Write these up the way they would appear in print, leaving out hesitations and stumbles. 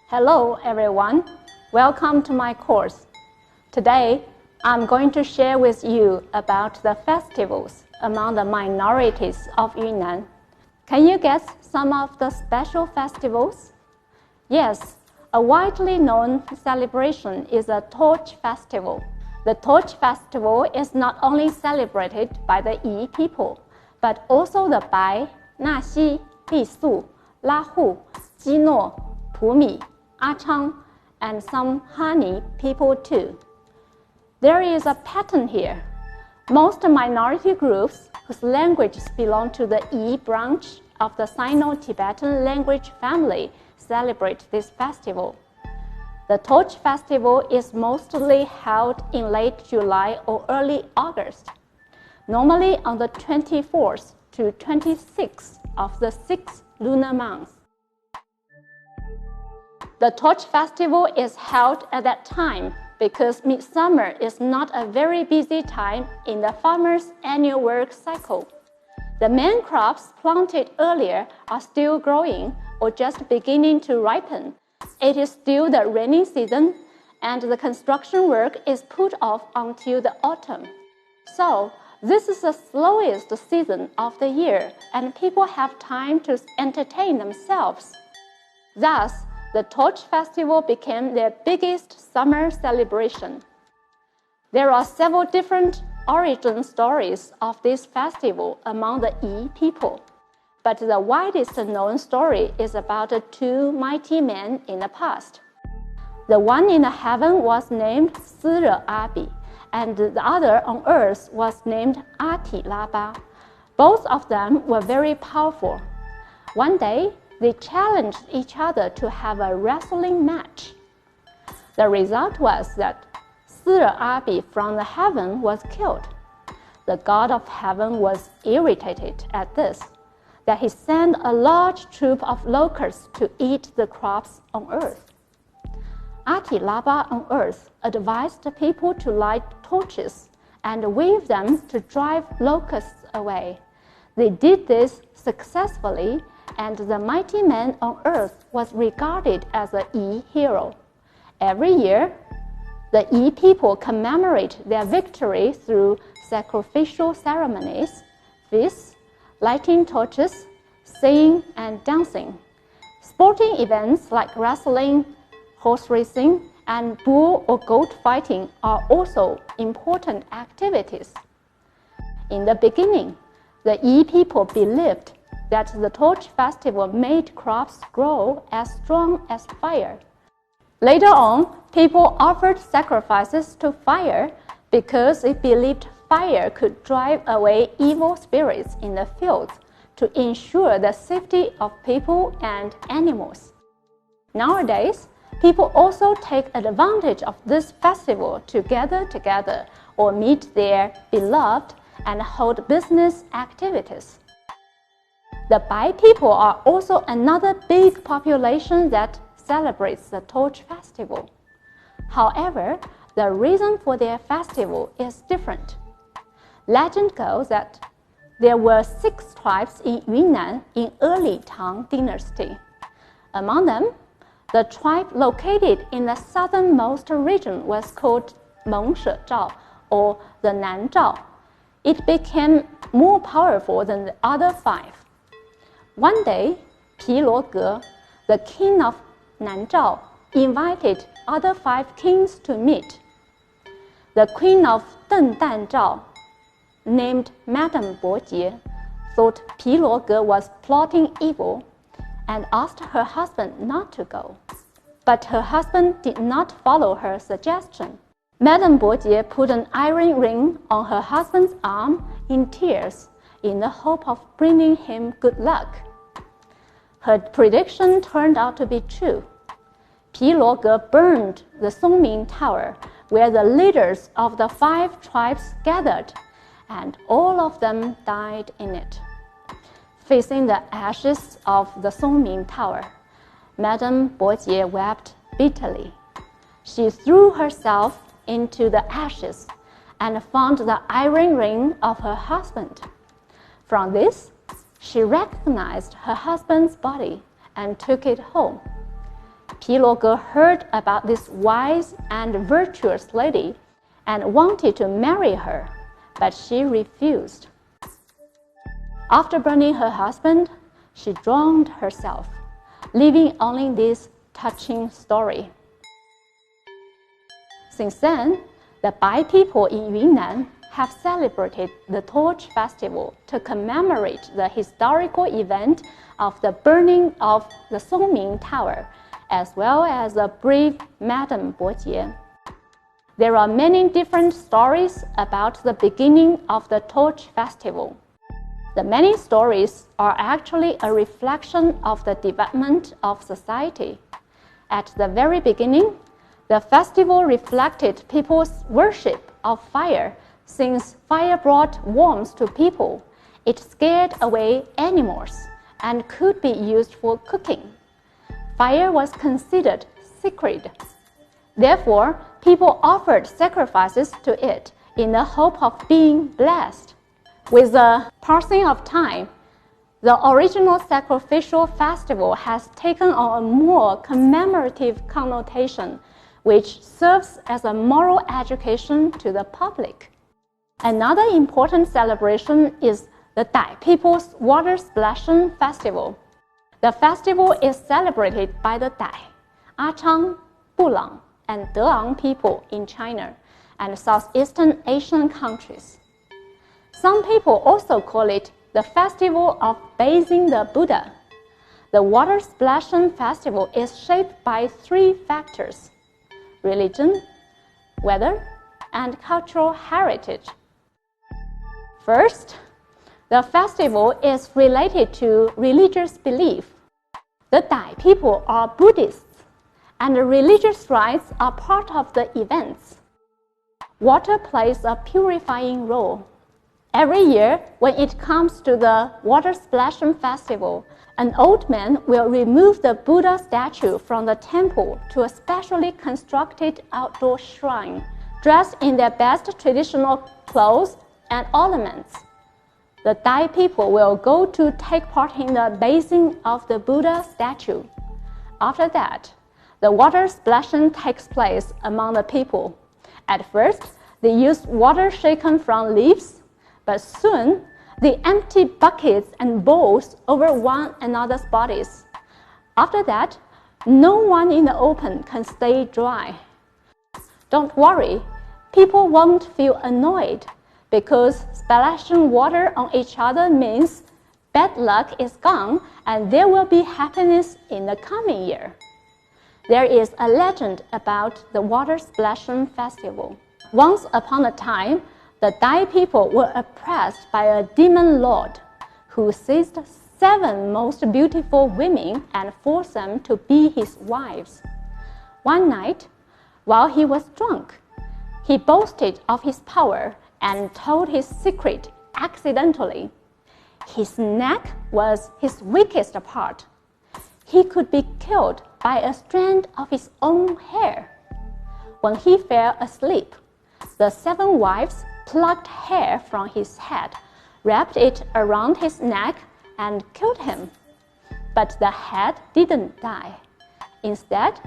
Hello everyone, welcome to my course. Today, I'm going to share with you about the festivals among the minorities of Yunnan. Can you guess some of the special festivals? Yes, a widely known celebration is the Torch Festival. The Torch Festival is not only celebrated by the Yi people, but also the Bai, Naxi, Lisu, Lahu, Jino, Pumi, Achang, and some Han people too. There is a pattern here. Most minority groups whose languages belong to the Yi branch of the Sino-Tibetan language family celebrate this festival. The Torch Festival is mostly held in late July or early August, normally on the 24th to 26th of the 6th lunar month. The Torch Festival is held at that time because midsummer is not a very busy time in the farmer's annual work cycle. The main crops planted earlier are still growing or just beginning to ripen. It is still the rainy season, and the construction work is put off until the autumn. So, this is the slowest season of the year, and people have time to entertain themselves. Thus, the Torch Festival became their biggest summer celebration. There are several different origin stories of this festival among the Yi people, but the widest known story is about the two mighty men in the past. The one in the heaven was named Sire Abi, and the other on earth was named Ati Laba. Both of them were very powerful. One day, they challenged each other to have a wrestling match. The result was that Sire Abi from the heaven was killed. The god of heaven was irritated at this, that he sent a large troop of locusts to eat the crops on earth. Ati Laba on earth advised the people to light torches and wave them to drive locusts away. They did this successfully, and the mighty man on earth was regarded as a Yi hero. Every year, the Yi people commemorate their victory through sacrificial ceremonies, feasts, lighting torches, singing and dancing. Sporting events like wrestling, horse racing, and bull or goat fighting are also important activities. In the beginning, the Yi people believed that the Torch Festival made crops grow as strong as fire. Later on, people offered sacrifices to fire because they believed fire could drive away evil spirits in the fields to ensure the safety of people and animals. Nowadays, people also take advantage of this festival to gather together or meet their beloved and hold business activities. The Bai people are also another big population that celebrates the Torch Festival. However, the reason for their festival is different. Legend goes that there were 6 tribes in Yunnan in early Tang Dynasty. Among them, the tribe located in the southernmost region was called Mengshe Zhao, or the Nan Zhao. It became more powerful than the other 5. One day, Pi Luo Ge, the king of Nan Zhao, invited other 5 kings to meet. The queen of Deng Dan Zhao, named Madame Bojie, thought Pi Luo Ge was plotting evil and asked her husband not to go. But her husband did not follow her suggestion. Madame Bojie put an iron ring on her husband's arm in tears in the hope of bringing him good luck. Her prediction turned out to be true. Pi Luo Ge burned the Songming Tower, where the leaders of the 5 tribes gathered, and all of them died in it. Facing the ashes of the Songming Tower, Madame Bojie wept bitterly. She threw herself into the ashes and found the iron ring of her husband. From this, she recognized her husband's body and took it home. Piloge heard about this wise and virtuous lady and wanted to marry her, but she refused. After burning her husband, she drowned herself, leaving only this touching story. Since then, the Bai people in Yunnan have celebrated the Torch Festival to commemorate the historical event of the burning of the Songming Tower, as well as the brave Madame Bojie. There are many different stories about the beginning of the Torch Festival. The many stories are actually a reflection of the development of society. At the very beginning, the festival reflected people's worship of fire. Since fire brought warmth to people, it scared away animals and could be used for cooking. Fire was considered sacred. Therefore, people offered sacrifices to it in the hope of being blessed. With the passing of time, the original sacrificial festival has taken on a more commemorative connotation, which serves as a moral education to the public. Another important celebration is the Dai People's Water Splashing Festival. The festival is celebrated by the Dai, Achang, Bulang, and Deang people in China and Southeastern Asian countries. Some people also call it the Festival of Bathing the Buddha. The Water Splashing Festival is shaped by three factors: religion, weather, and cultural heritage. First, the festival is related to religious belief. The Dai people are Buddhists, and the religious rites are part of the events. Water plays a purifying role. Every year, when it comes to the Water Splashing Festival, an old man will remove the Buddha statue from the temple to a specially constructed outdoor shrine, dressed in their best traditional clothes and ornaments. The Dai people will go to take part in the bathing of the Buddha statue. After that, the water splashing takes place among the people. At first, they use water shaken from leaves, but soon they empty buckets and bowls over one another's bodies. After that, no one in the open can stay dry. Don't worry, people won't feel annoyed, because splashing water on each other means bad luck is gone and there will be happiness in the coming year. There is a legend about the Water Splashing Festival. Once upon a time, the Dai people were oppressed by a demon lord who seized 7 most beautiful women and forced them to be his wives. One night, while he was drunk, he boasted of his power and told his secret accidentally. His neck was his weakest part. He could be killed by a strand of his own hair. When he fell asleep, the 7 wives plucked hair from his head, wrapped it around his neck, and killed him. But the head didn't die. Instead,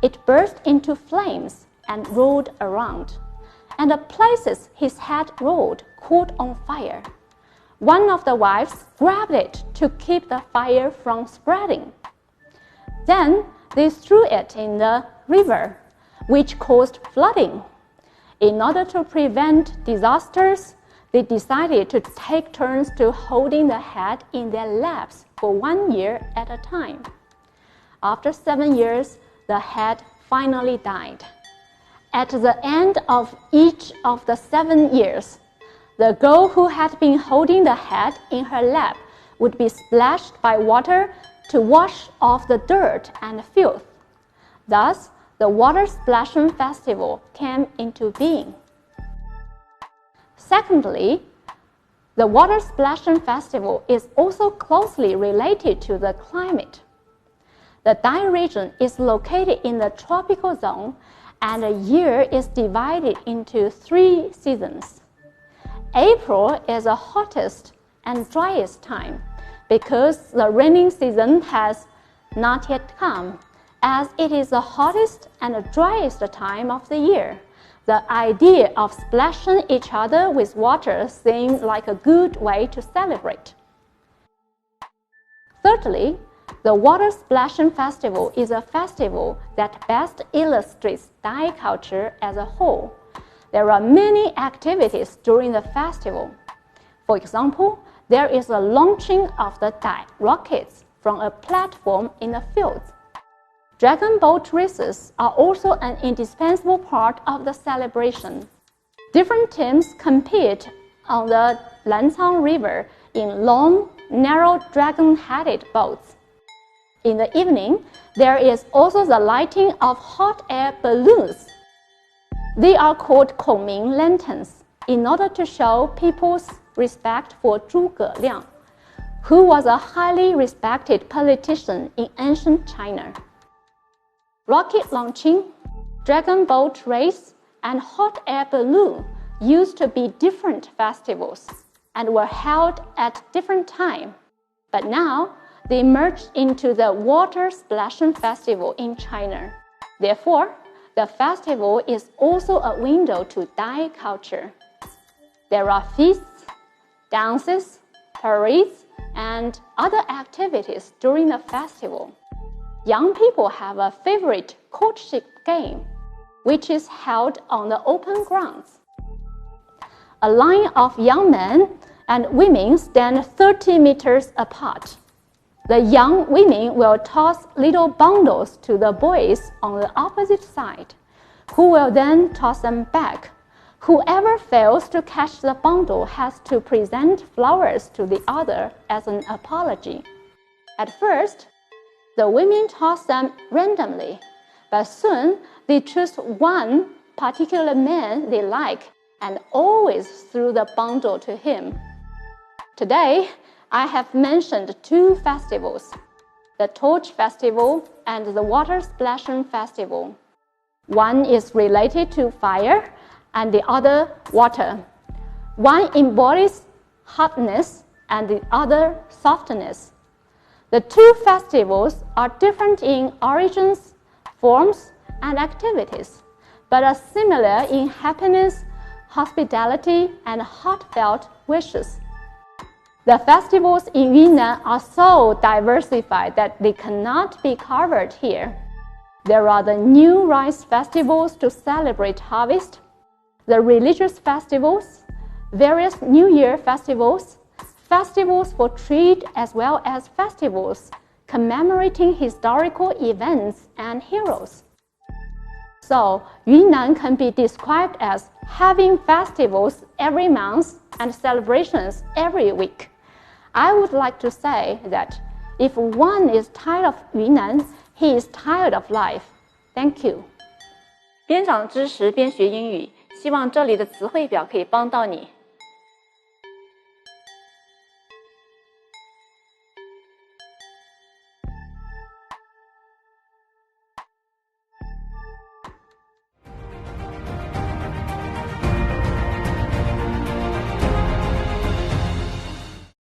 it burst into flames and rolled around, and the places his head rolled caught on fire. One of the wives grabbed it to keep the fire from spreading. Then they threw it in the river, which caused flooding. In order to prevent disasters, they decided to take turns to holding the head in their laps for 1 year at a time. After 7 years, the head finally died. At the end of each of the 7 years, the girl who had been holding the head in her lap would be splashed by water to wash off the dirt and filth. Thus, the Water Splashing Festival came into being. Secondly, the Water Splashing Festival is also closely related to the climate. The Dai region is located in the tropical zone, and the year is divided into 3 seasons. April is the hottest and driest time because the raining season has not yet come, As it is the hottest and driest time of the year, the idea of splashing each other with water seemed like a good way to celebrate. Thirdly, the Water Splashing Festival is a festival that best illustrates Dai culture as a whole. There are many activities during the festival. For example, there is a launching of the Dai rockets from a platform in the fields. Dragon boat races are also an indispensable part of the celebration. Different teams compete on the Lancang River in long, narrow dragon-headed boats. In the evening, there is also the lighting of hot air balloons. They are called Kongming lanterns in order to show people's respect for Zhuge Liang, who was a highly respected politician in ancient China. Rocket launching, dragon boat race, and hot air balloon used to be different festivals and were held at different times, but now they merged into the Water Splashing Festival in China. Therefore, the festival is also a window to Dai culture. There are feasts, dances, parades, and other activities during the festival. Young people have a favorite courtship game, which is held on the open grounds. A line of young men and women stand 30 meters apart. The young women will toss little bundles to the boys on the opposite side, who will then toss them back. Whoever fails to catch the bundle has to present flowers to the other as an apology. At first, the women toss them randomly, but soon they choose one particular man they like and always throw the bundle to him. Today, I have mentioned two festivals, the Torch Festival and the Water Splashing Festival. One is related to fire and the other water. One embodies hardness and the other softness. The two festivals are different in origins, forms, and activities, but are similar in happiness, hospitality, and heartfelt wishes. The festivals in Yunnan are so diversified that they cannot be covered here. There are the new rice festivals to celebrate harvest, the religious festivals, various New Year festivals, festivals for trade, as well as festivals commemorating historical events and heroes. So, Yunnan can be described as having festivals every month and celebrations every week. I would like to say that if one is tired of Yunnan, he is tired of life. Thank you. 边长知识边学英语，希望这里的词汇表可以帮到你。